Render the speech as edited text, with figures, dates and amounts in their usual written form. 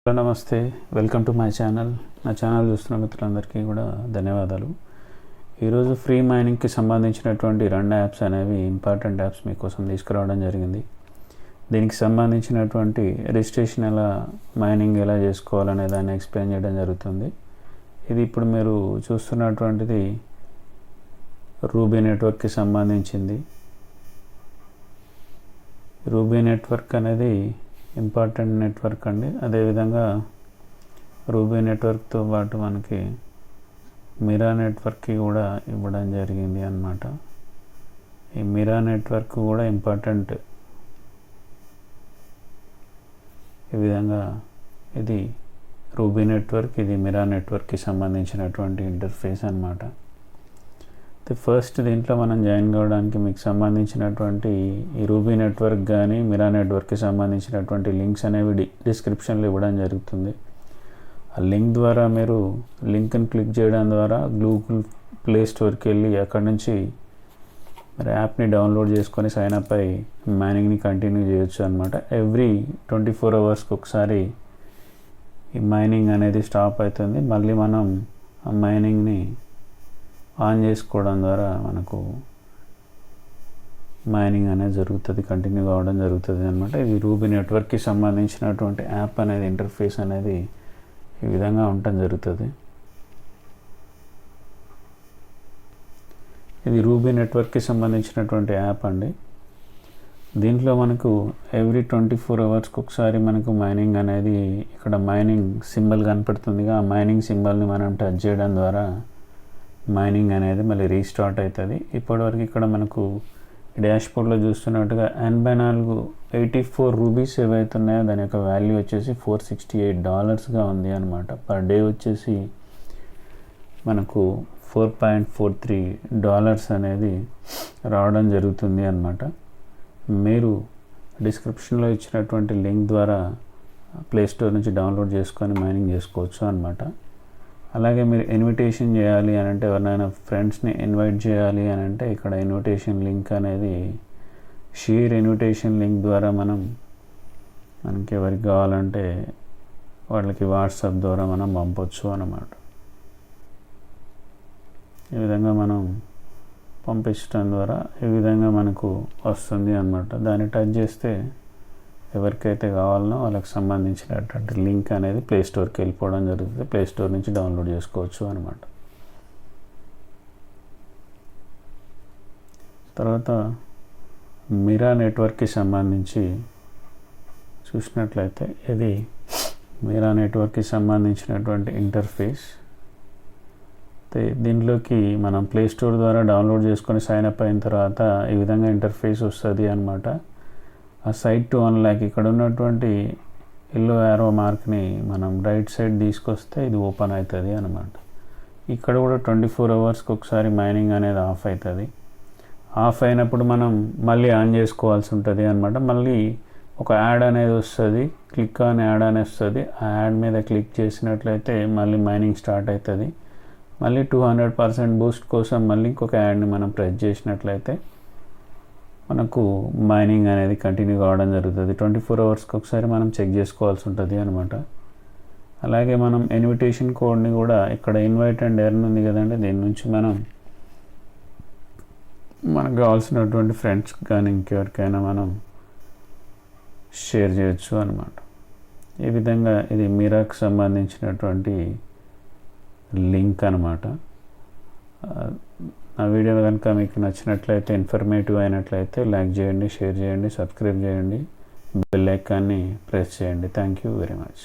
Hello నమస్తే, welcome to my channel. నా channel చూస్తున్న మిత్రులందరికీ కూడా ధన్యవాదాలు. ఈరోజు ఫ్రీ మైనింగ్కి సంబంధించినటువంటి 2 యాప్స్ అనేవి ఇంపార్టెంట్ యాప్స్ మీకోసం తీసుకురావడం జరిగింది. దీనికి సంబంధించినటువంటి రిజిస్ట్రేషన్ మైనింగ్ ఎలా చేసుకోవాలనే దాన్ని ఎక్స్ప్లెయిన్ చేయడం జరుగుతుంది. ఇది ఇప్పుడు మీరు చూస్తున్నటువంటిది రూబీ నెట్వర్క్కి సంబంధించింది. రూబీ నెట్వర్క్ అనేది ఇంపార్టెంట్ నెట్వర్క్ అండి. అదేవిధంగా రూబీ నెట్వర్క్తో పాటు మనకి మిరా నెట్వర్క్కి కూడా ఇవ్వడం జరిగింది అన్నమాట. ఈ మిరా నెట్వర్క్ కూడా ఇంపార్టెంట్. ఈ విధంగా ఇది రూబీ నెట్వర్క్, ఇది మిరా నెట్వర్క్కి సంబంధించినటువంటి ఇంటర్ఫేస్ అన్నమాట. ఫస్ట్ దీంట్లో మనం జాయిన్ కావడానికి మీకు సంబంధించినటువంటి ఈ రూబీ నెట్వర్క్ కానీ మిరా నెట్వర్క్కి సంబంధించినటువంటి లింక్స్ అనేవి డిస్క్రిప్షన్లో ఇవ్వడం జరుగుతుంది. ఆ లింక్ ద్వారా మీరు లింక్ని క్లిక్ చేయడం ద్వారా గూగుల్ ప్లే స్టోర్కి వెళ్ళి అక్కడి నుంచి మరి యాప్ని డౌన్లోడ్ చేసుకొని సైన్ అప్ అయి మైనింగ్ని కంటిన్యూ చేయొచ్చు అనమాట. ఎవ్రీ 24 అవర్స్కి ఒకసారి ఈ మైనింగ్ అనేది స్టాప్ అవుతుంది. మళ్ళీ మనం ఆ మైనింగ్ని ఆన్ చేసుకోవడం ద్వారా మనకు మైనింగ్ అనేది జరుగుతుంది, కంటిన్యూ కావడం జరుగుతుంది అనమాట. ఇది రూబీ నెట్వర్క్కి సంబంధించినటువంటి యాప్ అనేది ఇంటర్ఫేస్ అనేది ఈ విధంగా ఉండటం జరుగుతుంది. ఇది రూబీ నెట్వర్క్కి సంబంధించినటువంటి యాప్ అండి. దీంట్లో మనకు ఎవ్రీ 24 అవర్స్కి ఒకసారి మనకు మైనింగ్ అనేది ఇక్కడ మైనింగ్ సింబల్ కనపడుతుందిగా, ఆ మైనింగ్ సింబల్ని మనం టచ్ చేయడం ద్వారా మైనింగ్ అనేది మళ్ళీ రీస్టార్ట్ అవుతుంది. ఇప్పటివరకు ఇక్కడ మనకు డాష్బోర్డ్లో చూస్తున్నట్టుగా 84 రూబీస్ ఏవైతున్నాయో దాని యొక్క వాల్యూ వచ్చేసి $468గా ఉంది అనమాట. పర్ డే వచ్చేసి మనకు $4.43 అనేది రావడం జరుగుతుంది అన్నమాట. మీరు డిస్క్రిప్షన్లో ఇచ్చినటువంటి లింక్ ద్వారా ప్లే స్టోర్ నుంచి డౌన్లోడ్ చేసుకొని మైనింగ్ చేసుకోవచ్చు అన్నమాట. అలాగే మీరు ఇన్విటేషన్ చేయాలి అని అంటే, ఎవరినైనా ఫ్రెండ్స్ని ఇన్వైట్ చేయాలి అని అంటే ఇక్కడ ఇన్విటేషన్ లింక్ అనేది షేర్ ఇన్విటేషన్ లింక్ ద్వారా మనకి ఎవరికి కావాలంటే వాళ్ళకి వాట్సాప్ ద్వారా మనం పంపొచ్చు అన్నమాట. ఈ విధంగా మనం పంపించడం ద్వారా ఈ విధంగా మనకు వస్తుంది అన్నమాట. దాన్ని టచ్ చేస్తే ఎవరికైతే కావాలనో వాళ్ళకి సంబంధించినటువంటి లింక్ అనేది ప్లే స్టోర్కి వెళ్ళిపోవడం జరుగుతుంది. ప్లే స్టోర్ నుంచి డౌన్లోడ్ చేసుకోవచ్చు అనమాట. తర్వాత మిరా నెట్వర్క్కి సంబంధించి చూసినట్లయితే ఇది మిరా నెట్వర్క్కి సంబంధించినటువంటి ఇంటర్ఫేస్. దీంట్లోకి మనం ప్లే స్టోర్ ద్వారా డౌన్లోడ్ చేసుకొని సైన్ అప్ అయిన తర్వాత ఈ విధంగా ఇంటర్ఫేస్ వస్తుంది అనమాట. ఆ సైట్ టు అన్లాక్ ఇక్కడ ఉన్నటువంటి ఎల్లో యారో మార్క్ని మనం రైట్ సైడ్ తీసుకొస్తే ఇది ఓపెన్ అవుతుంది అనమాట. ఇక్కడ కూడా 24 అవర్స్కి ఒకసారి మైనింగ్ అనేది ఆఫ్ అవుతుంది. ఆఫ్ అయినప్పుడు మనం మళ్ళీ ఆన్ చేసుకోవాల్సి ఉంటుంది అనమాట. మళ్ళీ ఒక యాడ్ అనేది వస్తుంది, క్లిక్ ఆన్ యాడ్ అని వస్తుంది. ఆ యాడ్ మీద క్లిక్ చేసినట్లయితే మళ్ళీ మైనింగ్ స్టార్ట్ అవుతుంది. మళ్ళీ 200% బూస్ట్ కోసం మళ్ళీ ఇంకొక యాడ్ని మనం ప్రెస్ చేసినట్లయితే మనకు మైనింగ్ అనేది కంటిన్యూ కావడం జరుగుతుంది. 24 అవర్స్కి ఒకసారి మనం చెక్ చేసుకోవాల్సి ఉంటుంది అనమాట. అలాగే మనం ఇన్విటేషన్ కోడ్ని కూడా ఇక్కడ ఇన్వైట్ అండ్ ఎర్న్ ఉంది కదండి, దీని నుంచి మనకు కావాల్సినటువంటి ఫ్రెండ్స్ కానీ ఇంకెవరికైనా మనం షేర్ చేయొచ్చు అనమాట. ఈ విధంగా ఇది మిరాకి సంబంధించినటువంటి లింక్ అనమాట. నా వీడియో కనుక మీకు నచ్చినట్లయితే, ఇన్ఫర్మేటివ్ అయినట్లయితే లైక్ చేయండి, షేర్ చేయండి, సబ్స్క్రైబ్ చేయండి, బెల్ ఐకాన్ని ప్రెస్ చేయండి. Thank you very much.